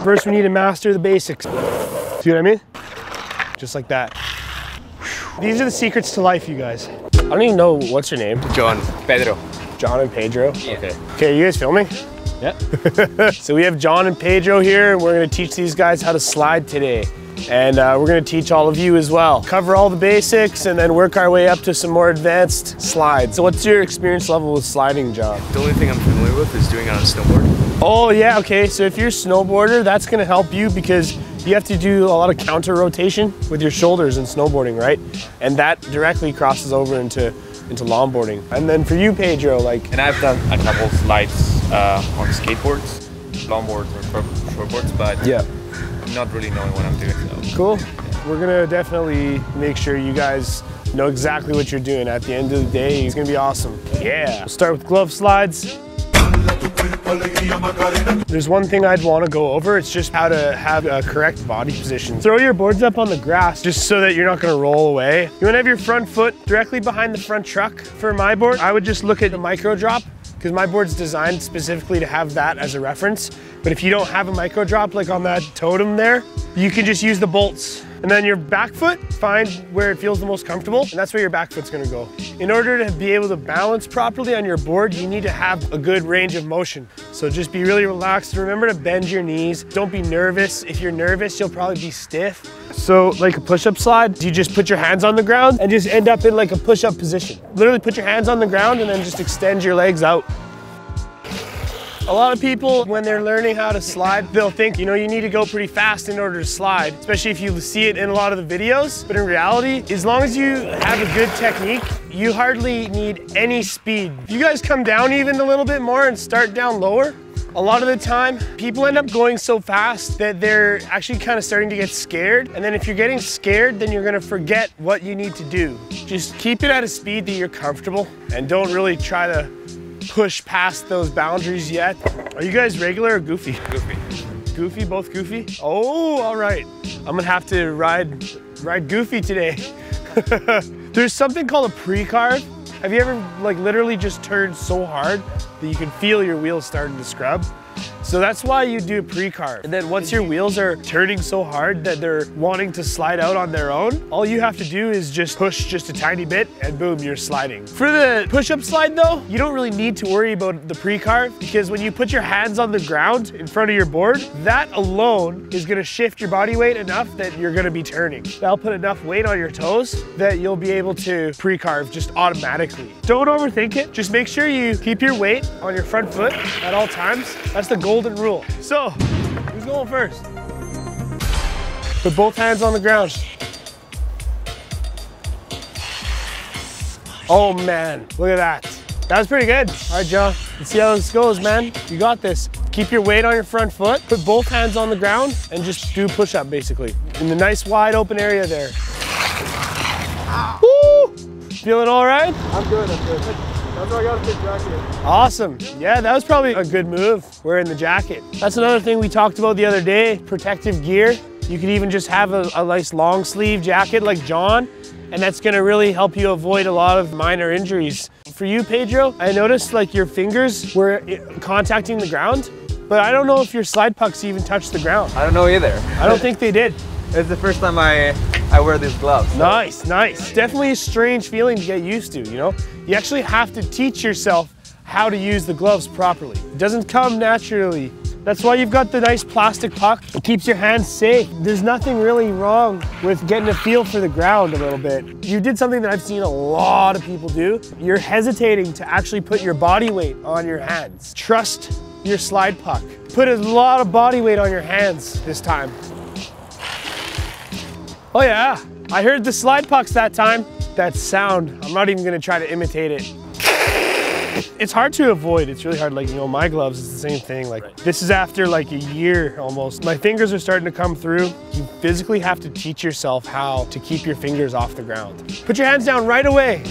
First, we need to master the basics. See what I mean? Just like that. These are the secrets to life, you guys. I don't even know, what's your name? John. Pedro. John and Pedro? Yeah. Okay. Okay, you guys filming? Yeah. So we have John and Pedro here, and we're gonna teach these guys how to slide today. And we're gonna teach all of you as well. Cover all the basics and then work our way up to some more advanced slides. So what's your experience level with sliding, John? The only thing I'm familiar with is doing it on a snowboard. Oh yeah, okay. So if you're a snowboarder, that's gonna help you because you have to do a lot of counter rotation with your shoulders in snowboarding, right? And that directly crosses over into longboarding. And then for you, Pedro, like... And I've done a couple slides on skateboards, longboards or shortboards, but yeah, I'm not really knowing what I'm doing. So. Cool. We're gonna definitely make sure you guys know exactly what you're doing. At the end of the day, it's gonna be awesome. Yeah. We'll start with glove slides. There's one thing I'd want to go over. It's just how to have a correct body position. Throw your boards up on the grass just so that you're not going to roll away. You want to have your front foot directly behind the front truck. For my board, I would just look at the micro drop because my board's designed specifically to have that as a reference. But if you don't have a micro drop like on that totem there, you can just use the bolts. And then your back foot, find where it feels the most comfortable, and that's where your back foot's gonna go. In order to be able to balance properly on your board, you need to have a good range of motion. So just be really relaxed. Remember to bend your knees. Don't be nervous. If you're nervous, you'll probably be stiff. So like a push-up slide, you just put your hands on the ground and just end up in like a push-up position. Literally put your hands on the ground and then just extend your legs out. A lot of people, when they're learning how to slide, they'll think, you know, you need to go pretty fast in order to slide, especially if you see it in a lot of the videos. But in reality, as long as you have a good technique, you hardly need any speed. If you guys come down even a little bit more and start down lower, a lot of the time, people end up going so fast that they're actually kind of starting to get scared. And then if you're getting scared, then you're gonna forget what you need to do. Just keep it at a speed that you're comfortable and don't really try to push past those boundaries yet. Are you guys regular or goofy? Goofy. Goofy, both goofy? Oh, all right. I'm gonna have to ride goofy today. There's something called a pre-carve. Have you ever like literally just turned so hard that you can feel your wheels starting to scrub? So that's why you do pre-carve. And then once your wheels are turning so hard that they're wanting to slide out on their own, all you have to do is just push just a tiny bit and boom, you're sliding. For the push-up slide though, you don't really need to worry about the pre-carve because when you put your hands on the ground in front of your board, that alone is gonna shift your body weight enough that you're gonna be turning. That'll put enough weight on your toes that you'll be able to pre-carve just automatically. Don't overthink it. Just make sure you keep your weight on your front foot at all times. That's the golden rule. So, who's going first? Put both hands on the ground. Oh man, look at that. That was pretty good. All right, John, let's see how this goes, man. You got this. Keep your weight on your front foot, put both hands on the ground, and just do push-up, basically. In the nice wide open area there. Woo! Feeling all right? I'm good, I'm good. That's why I got a big jacket. Awesome. Yeah, that was probably a good move, wearing the jacket. That's another thing we talked about the other day, protective gear. You could even just have a nice long sleeve jacket like John, and that's gonna really help you avoid a lot of minor injuries. For you, Pedro, I noticed like your fingers were contacting the ground, but I don't know if your slide pucks even touched the ground. I don't know either. I don't think they did. It's the first time I wear these gloves. So. Nice, nice. Definitely a strange feeling to get used to, you know? You actually have to teach yourself how to use the gloves properly. It doesn't come naturally. That's why you've got the nice plastic puck. It keeps your hands safe. There's nothing really wrong with getting a feel for the ground a little bit. You did something that I've seen a lot of people do. You're hesitating to actually put your body weight on your hands. Trust your slide puck. Put a lot of body weight on your hands this time. Oh yeah, I heard the slide pucks that time. That sound, I'm not even gonna try to imitate it. It's hard to avoid, it's really hard. Like, you know, my gloves is the same thing. Like, this is after like a year almost. My fingers are starting to come through. You physically have to teach yourself how to keep your fingers off the ground. Put your hands down right away.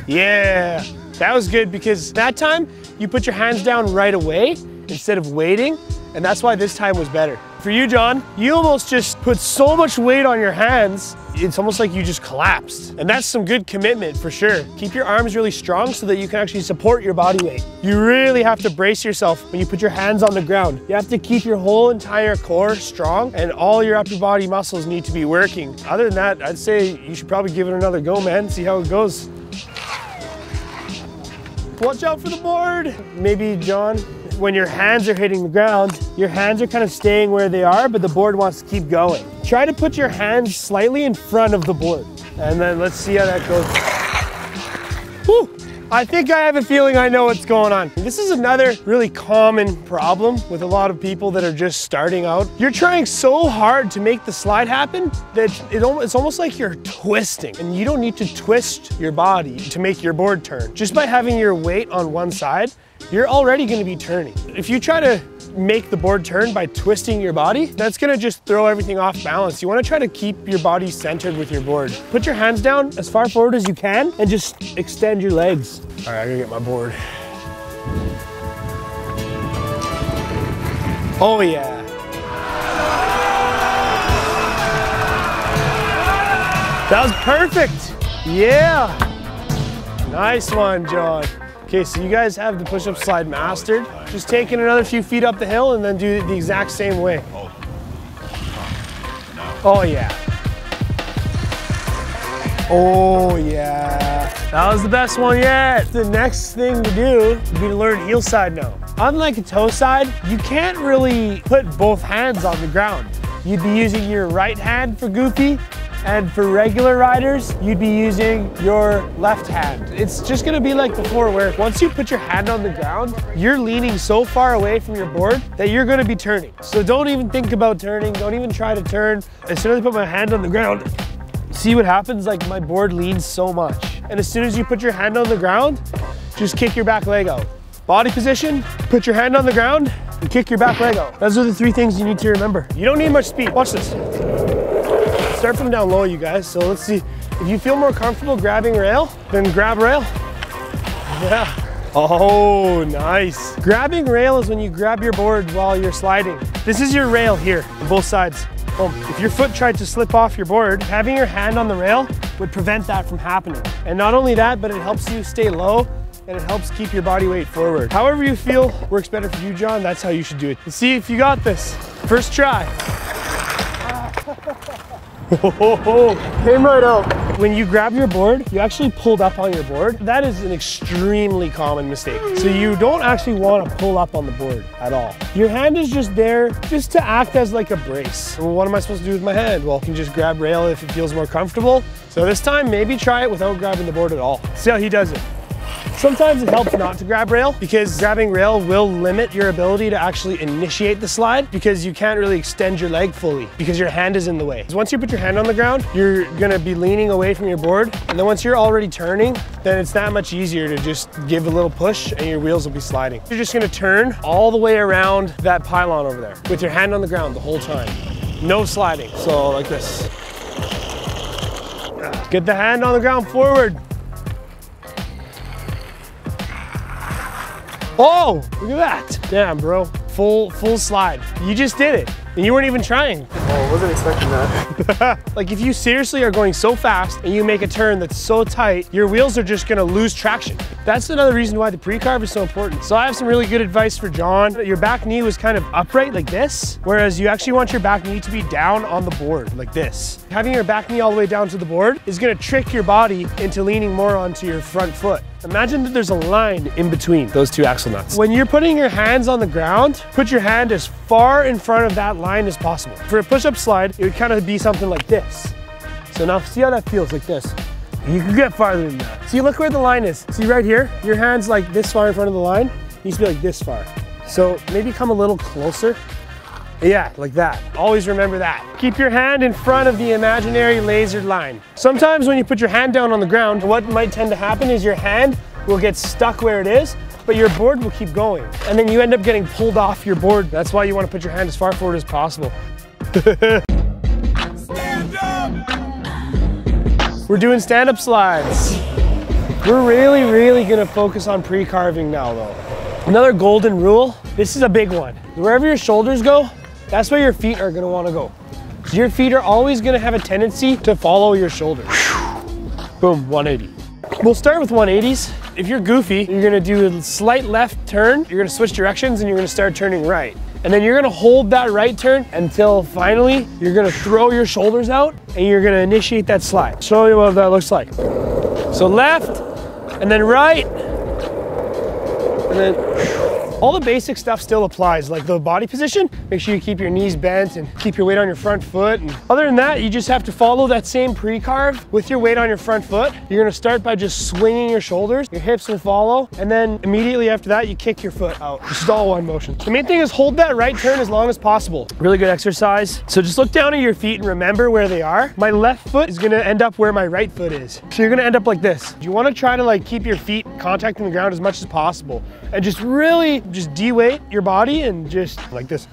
Yeah, that was good because that time you put your hands down right away instead of waiting. And that's why this time was better. For you, John, you almost just put so much weight on your hands, it's almost like you just collapsed. And that's some good commitment for sure. Keep your arms really strong so that you can actually support your body weight. You really have to brace yourself when you put your hands on the ground. You have to keep your whole entire core strong and all your upper body muscles need to be working. Other than that, I'd say you should probably give it another go, man. See how it goes. Watch out for the board. Maybe, John, when your hands are hitting the ground, your hands are kind of staying where they are, but the board wants to keep going. Try to put your hands slightly in front of the board. And then let's see how that goes. Whew. I think I have a feeling I know what's going on. This is another really common problem with a lot of people that are just starting out. You're trying so hard to make the slide happen that it's almost like you're twisting, and you don't need to twist your body to make your board turn. Just by having your weight on one side, you're already going to be turning. If you try to make the board turn by twisting your body, that's going to just throw everything off balance. You want to try to keep your body centered with your board. Put your hands down as far forward as you can and just extend your legs. All right, I gotta get my board. Oh yeah. That was perfect. Yeah. Nice one, John. Okay, so you guys have the push-up slide mastered. Just taking another few feet up the hill and then do it the exact same way. Oh yeah. Oh yeah. That was the best one yet. The next thing to do would be to learn heel side now. Unlike a toe side, you can't really put both hands on the ground. You'd be using your right hand for goofy, and for regular riders, you'd be using your left hand. It's just gonna be like before, where once you put your hand on the ground, you're leaning so far away from your board that you're gonna be turning. So don't even think about turning, don't even try to turn. As soon as I put my hand on the ground, see what happens? Like my board leans so much. And as soon as you put your hand on the ground, just kick your back leg out. Body position, put your hand on the ground, and kick your back leg out. Those are the three things you need to remember. You don't need much speed. Watch this. Start from down low, you guys. So let's see. If you feel more comfortable grabbing rail, then grab rail. Yeah. Oh, nice. Grabbing rail is when you grab your board while you're sliding. This is your rail here on both sides. If your foot tried to slip off your board, having your hand on the rail would prevent that from happening. And not only that, but it helps you stay low and it helps keep your body weight forward. However you feel works better for you, John, that's how you should do it. Let's see if you got this. First try. Came right out. When you grab your board, you actually pulled up on your board. That is an extremely common mistake. So you don't actually want to pull up on the board at all. Your hand is just there just to act as like a brace. Well, what am I supposed to do with my hand? Well, you can just grab rail if it feels more comfortable. So this time, maybe try it without grabbing the board at all. See how he does it. Sometimes it helps not to grab rail because grabbing rail will limit your ability to actually initiate the slide because you can't really extend your leg fully because your hand is in the way. Once you put your hand on the ground, you're gonna be leaning away from your board. And then once you're already turning, then it's that much easier to just give a little push and your wheels will be sliding. You're just gonna turn all the way around that pylon over there with your hand on the ground the whole time. No sliding, so like this. Get the hand on the ground forward. Oh, look at that. Damn, bro. Full slide. You just did it. And you weren't even trying. Oh, I wasn't expecting that. Like if you seriously are going so fast and you make a turn that's so tight, your wheels are just gonna lose traction. That's another reason why the pre-carve is so important. So I have some really good advice for John. Your back knee was kind of upright like this, whereas you actually want your back knee to be down on the board like this. Having your back knee all the way down to the board is gonna trick your body into leaning more onto your front foot. Imagine that there's a line in between those two axle nuts. When you're putting your hands on the ground, put your hand as far in front of that line as possible. For a push-up slide, it would kind of be something like this. So now see how that feels like this. You can get farther than that. See, look where the line is. See right here, your hand's like this far in front of the line. It needs to be like this far. So maybe come a little closer. Yeah, like that. Always remember that. Keep your hand in front of the imaginary lasered line. Sometimes when you put your hand down on the ground, what might tend to happen is your hand will get stuck where it is, but your board will keep going. And then you end up getting pulled off your board. That's why you want to put your hand as far forward as possible. Stand up! We're doing stand-up slides. We're really gonna focus on pre-carving now though. Another golden rule, this is a big one. Wherever your shoulders go, That's where your feet are gonna wanna go. So your feet are always gonna have a tendency to follow your shoulders. Boom, 180. We'll start with 180s. If you're goofy, you're gonna do a slight left turn, you're gonna switch directions and you're gonna start turning right. And then you're gonna hold that right turn until finally you're gonna throw your shoulders out and you're gonna initiate that slide. Show you what that looks like. So left, and then right, and then all the basic stuff still applies, like the body position. Make sure you keep your knees bent and keep your weight on your front foot. And other than that, you just have to follow that same pre-carve with your weight on your front foot. You're gonna start by just swinging your shoulders. Your hips will follow. And then immediately after that, you kick your foot out. Just all one motion. The main thing is hold that right turn as long as possible. Really good exercise. So just look down at your feet and remember where they are. My left foot is gonna end up where my right foot is. So you're gonna end up like this. You wanna try to like keep your feet contacting the ground as much as possible. And just really just de-weight your body and just like this.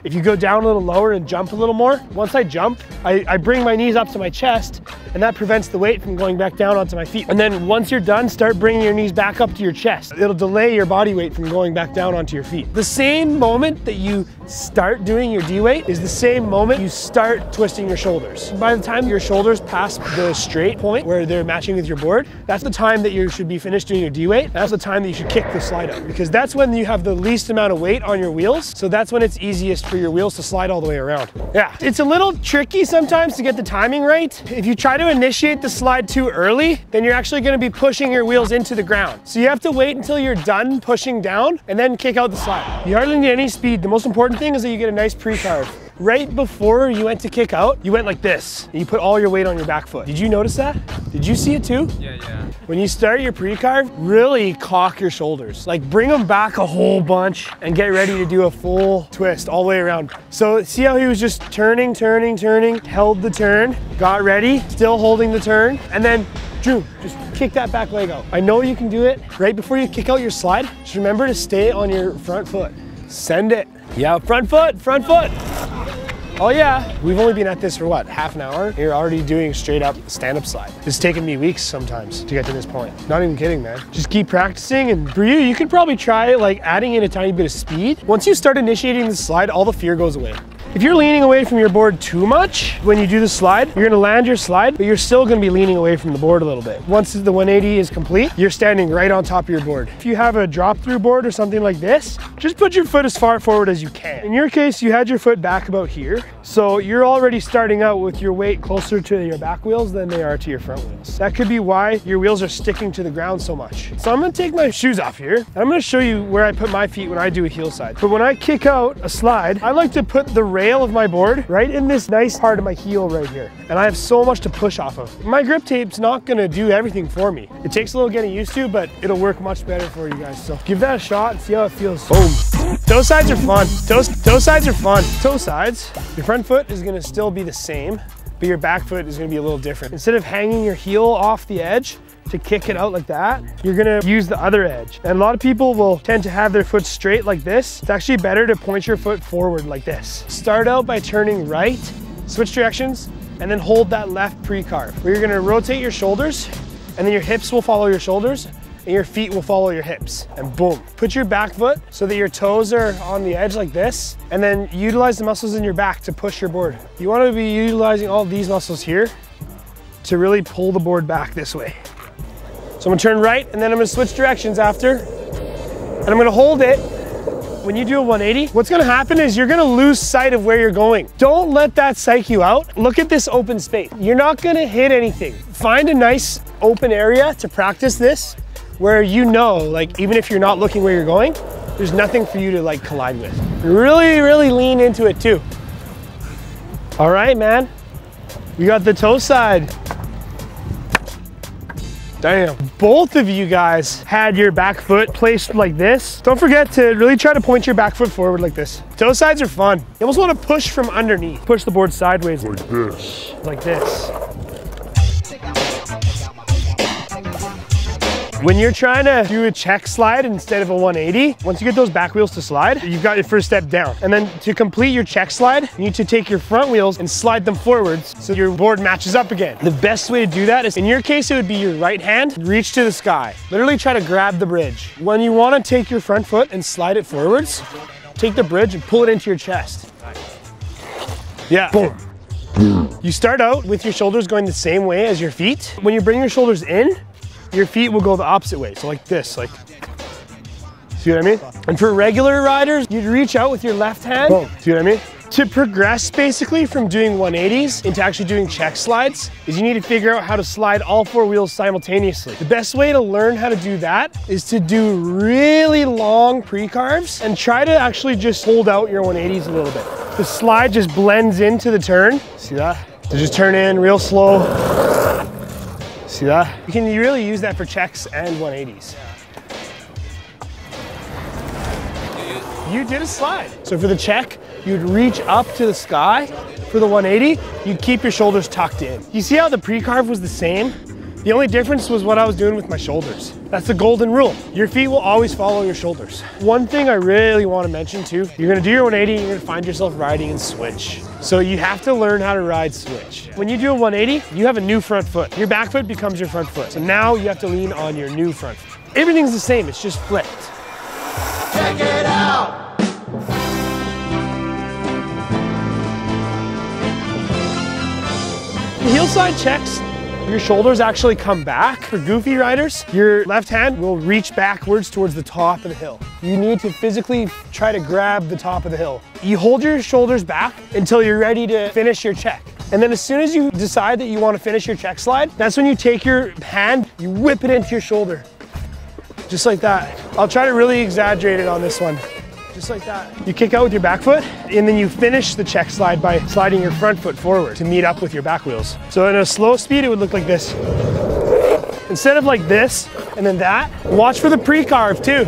If you go down a little lower and jump a little more, once I jump, I bring my knees up to my chest and that prevents the weight from going back down onto my feet. And then once you're done, start bringing your knees back up to your chest. It'll delay your body weight from going back down onto your feet. The same moment that you start doing your D-weight is the same moment you start twisting your shoulders. By the time your shoulders pass the straight point where they're matching with your board, that's the time that you should be finished doing your D-weight. That's the time that you should kick the slide out because that's when you have the least amount of weight on your wheels. So that's when it's easiest for your wheels to slide all the way around. Yeah, it's a little tricky sometimes to get the timing right. If you try to initiate the slide too early, then you're actually gonna be pushing your wheels into the ground. So you have to wait until you're done pushing down and then kick out the slide. You hardly need any speed. The most important thing is that you get a nice pre-carve. Right before you went to kick out, you went like this. And you put all your weight on your back foot. Did you notice that? Did you see it too? Yeah. When you start your pre-carve, really cock your shoulders. Like bring them back a whole bunch and get ready to do a full twist all the way around. So see how he was just turning, held the turn, got ready, still holding the turn, and then Drew, just kick that back leg out. I know you can do it. Right before you kick out your slide, just remember to stay on your front foot. Send it. Yeah, front foot, front foot. Oh yeah, we've only been at this for what, half an hour? You're already doing straight up stand-up slide. It's taken me weeks sometimes to get to this point. Not even kidding, man. Just keep practicing, and for you could probably try like adding in a tiny bit of speed. Once you start initiating the slide, all the fear goes away. If you're leaning away from your board too much when you do the slide, you're gonna land your slide, but you're still gonna be leaning away from the board a little bit. Once the 180 is complete, you're standing right on top of your board. If you have a drop-through board or something like this, just put your foot as far forward as you can. In your case, you had your foot back about here, so you're already starting out with your weight closer to your back wheels than they are to your front wheels. That could be why your wheels are sticking to the ground so much. So I'm gonna take my shoes off here, and I'm gonna show you where I put my feet when I do a heel side. But when I kick out a slide, I like to put the rail of my board right in this nice part of my heel right here. And I have so much to push off of. My grip tape's not gonna do everything for me. It takes a little getting used to, but it'll work much better for you guys. So give that a shot and see how it feels. Boom. Toe sides are fun. Toe sides are fun. Toe sides, your front foot is gonna still be the same, but your back foot is gonna be a little different. Instead of hanging your heel off the edge, to kick it out like that, you're gonna use the other edge. And a lot of people will tend to have their foot straight like this. It's actually better to point your foot forward like this. Start out by turning right, switch directions, and then hold that left pre-carve, where you're gonna rotate your shoulders, and then your hips will follow your shoulders, and your feet will follow your hips, and boom. Put your back foot so that your toes are on the edge like this, and then utilize the muscles in your back to push your board. You wanna be utilizing all these muscles here to really pull the board back this way. So I'm gonna turn right, and then I'm gonna switch directions after, and I'm gonna hold it. When you do a 180, what's gonna happen is you're gonna lose sight of where you're going. Don't let that psych you out. Look at this open space. You're not gonna hit anything. Find a nice open area to practice this, where you know, like even if you're not looking where you're going, there's nothing for you to like collide with. Really, really lean into it too. All right, man. We got the toe side. Damn. Both of you guys had your back foot placed like this. Don't forget to really try to point your back foot forward like this. Toe sides are fun. You almost want to push from underneath. Push the board sideways. Like this. Like this. When you're trying to do a check slide instead of a 180, once you get those back wheels to slide, you've got your first step down. And then to complete your check slide, you need to take your front wheels and slide them forwards so your board matches up again. The best way to do that is, in your case, it would be your right hand, reach to the sky. Literally try to grab the bridge. When you want to take your front foot and slide it forwards, Take the bridge and pull it into your chest. Yeah, boom. You start out with your shoulders going the same way as your feet. When you bring your shoulders in, your feet will go the opposite way. So like this, like, see what I mean? And for regular riders, you'd reach out with your left hand. Boom. See what I mean? To progress basically from doing 180s into actually doing check slides is you need to figure out how to slide all 4 wheels simultaneously. The best way to learn how to do that is to do really long pre-carves and try to actually just hold out your 180s a little bit. The slide just blends into the turn. See that? So just turn in real slow. See that? You can really use that for checks and 180s. You did a slide. So for the check, you'd reach up to the sky. For the 180, you'd keep your shoulders tucked in. You see how the pre-carve was the same? The only difference was what I was doing with my shoulders. That's the golden rule. Your feet will always follow your shoulders. One thing I really want to mention too, you're gonna do your 180, you're gonna find yourself riding in switch. So you have to learn how to ride switch. When you do a 180, you have a new front foot. Your back foot becomes your front foot. So now you have to lean on your new front foot. Everything's the same, it's just flipped. Check it out! The Heelside checks, your shoulders actually come back. For goofy riders, your left hand will reach backwards towards the top of the hill. You need to physically try to grab the top of the hill. You hold your shoulders back until you're ready to finish your check. And then as soon as you decide that you want to finish your check slide, that's when you take your hand, you whip it into your shoulder. Just like that. I'll try to really exaggerate it on this one. Just like that. You kick out with your back foot, and then you finish the check slide by sliding your front foot forward to meet up with your back wheels. So in a slow speed, it would look like this. Instead of like this, and then that, watch for the pre-carve too.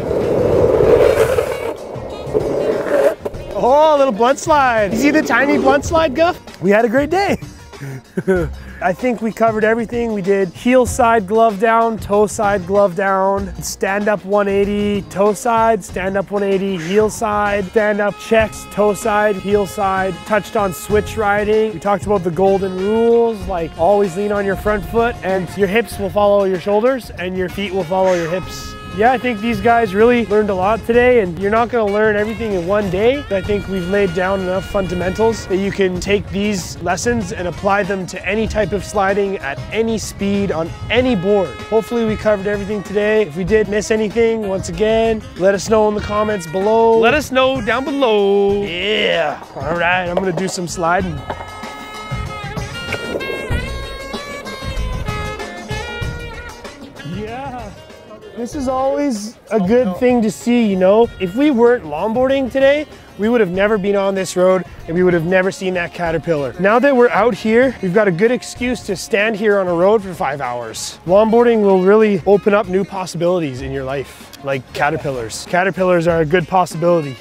Oh, a little blunt slide. You see the tiny blunt slide, Guff? We had a great day. I think we covered everything. We did heel side glove down, toe side glove down, stand up 180, toe side, stand up 180, heel side, stand up checks, toe side, heel side. Touched on switch riding. We talked about the golden rules, like always lean on your front foot and your hips will follow your shoulders and your feet will follow your hips. Yeah, I think these guys really learned a lot today, and you're not gonna learn everything in one day. I think we've laid down enough fundamentals that you can take these lessons and apply them to any type of sliding at any speed on any board. Hopefully we covered everything today. If we did miss anything, once again, let us know in the comments below. Let us know down below. Yeah, all right, I'm gonna do some sliding. Yeah. This is always a good thing to see, you know? If we weren't longboarding today, we would have never been on this road and we would have never seen that caterpillar. Now that we're out here, we've got a good excuse to stand here on a road for 5 hours. Longboarding will really open up new possibilities in your life, like caterpillars. Caterpillars are a good possibility.